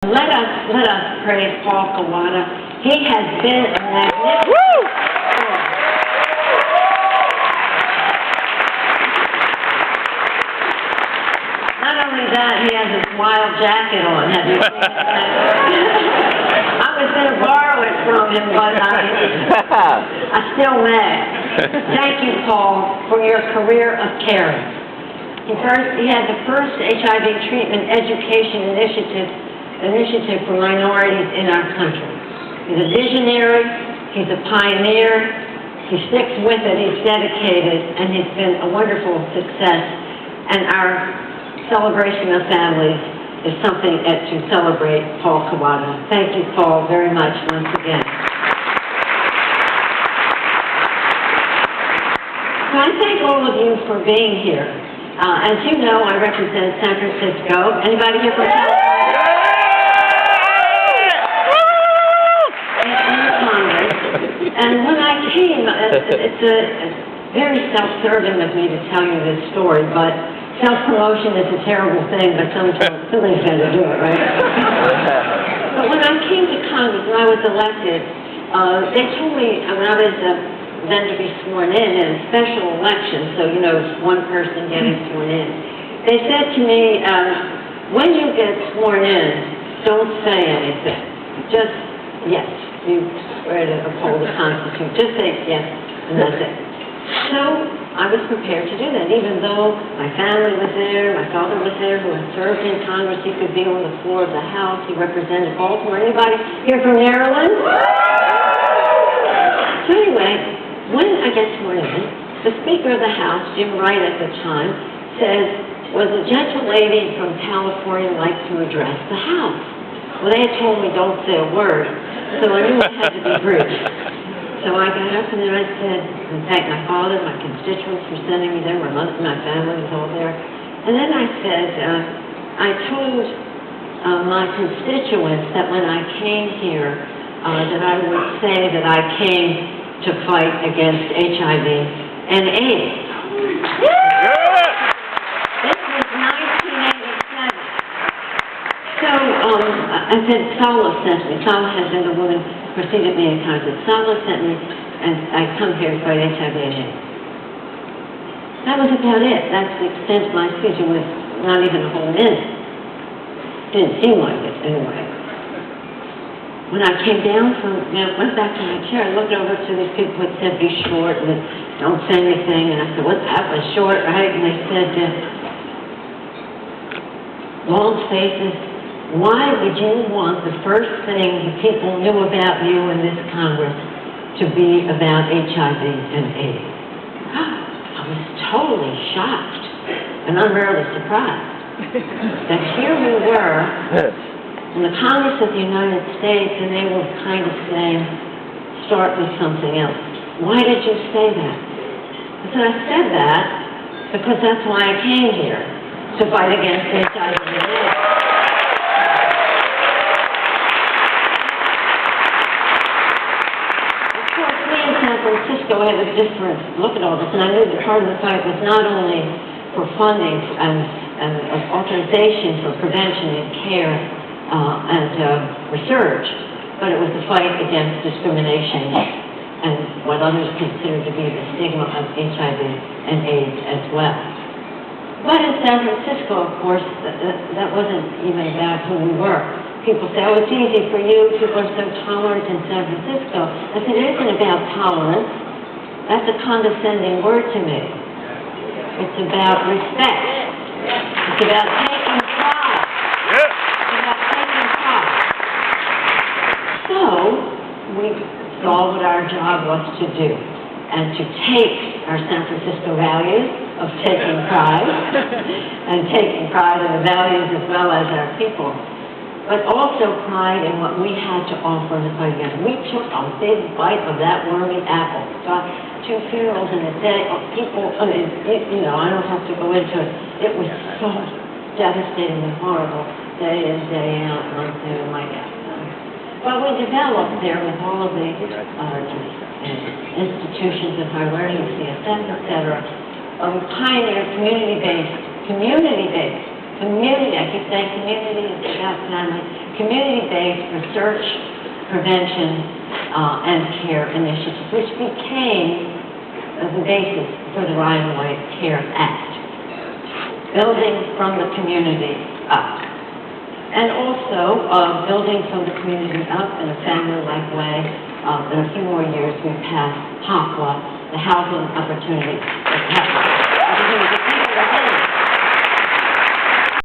Let us praise Paul Kawata. He has been a magnificent story. Not only that, he has this wild jacket on. Have you seen that? I was going to borrow it from him, but I still may. Thank you, Paul, for your career of caring. He had the first HIV treatment education initiative for minorities in our country. He's a visionary, he's a pioneer, he sticks with it, he's dedicated, and he's been a wonderful success. And our celebration of families is something to celebrate Paul Kawata. Thank you, Paul, very much once again. So I thank all of you for being here. As you know, I represent San Francisco. Anybody here from California? In the Congress. And when I came, it's very self-serving of me to tell you this story, but self-promotion is a terrible thing, but sometimes somebody's got to do it, right? But when I came to Congress, when I was elected, they told me when I was then to be sworn in a special election, so you know, one person getting sworn in. They said to me, when you get sworn in, don't say anything. Just yes. You swear to uphold the Constitution. Just say yes, and that's it. So I was prepared to do that, even though my family was there, my father was there, who had served in Congress. He could be on the floor of the House. He represented Baltimore. Anybody here from Maryland? So anyway, when I get sworn in, the Speaker of the House, Jim Wright at the time, says, "Was a gentle lady from California like to address the House?" Well, they had told me don't say a word, so I knew I had to be brief. So I got up and then I said, in fact, my father, my constituents were sending me there, my mother, my family was all there. And then I said, I told my constituents that when I came here, that I would say that I came to fight against HIV and AIDS. This was 1987. So I said, Sala sent me. Sala had been the woman who preceded me in Congress. Sala sent me, and I come here to fight HIV and AIDS. That was about it. That's the extent of my speech. It was not even a whole minute. Didn't seem like it anyway. When I came down went back to my chair, I looked over to these people who said, be short, and don't say anything, and I said, what's that, was short, right? And they said, long faces, why would you want the first thing the people knew about you in this Congress to be about HIV and AIDS? I was totally shocked, and I'm rarely surprised that here we were, in the Congress of the United States, and they were kind of saying, start with something else. Why did you say that? I said, I said that because that's why I came here, to fight against HIV and AIDS. Of course, we in San Francisco had a different look at all this, and I knew that part of the fight was not only for funding and authorization for prevention and care, and research, but it was the fight against discrimination and what others consider to be the stigma of HIV and AIDS as well. But in San Francisco, of course, that wasn't even about who we were. People say, oh, it's easy for you, people are so tolerant in San Francisco. I said, it isn't about tolerance. That's a condescending word to me. It's about respect. It's about taking pride. So, we saw what our job was to do, and to take our San Francisco values of taking pride, and taking pride in the values as well as our people, but also pride in what we had to offer in the fight against. We took a big bite of that wormy apple. Got 2 funerals in a day of people, you know, I don't have to go into it. It was so devastating and horrible, day in, day out, month in, like that. But we developed there with all of the institutions of higher learning, CSM, etc. We pioneered community-based community, I keep saying community, it's about family, community-based research, prevention, and care initiatives, which became the basis for the Right-of-Way Care Act. Building from the community up. And also, building from the community up in a family-like way. In a few more years, we pass HOPWA, the Housing Opportunity.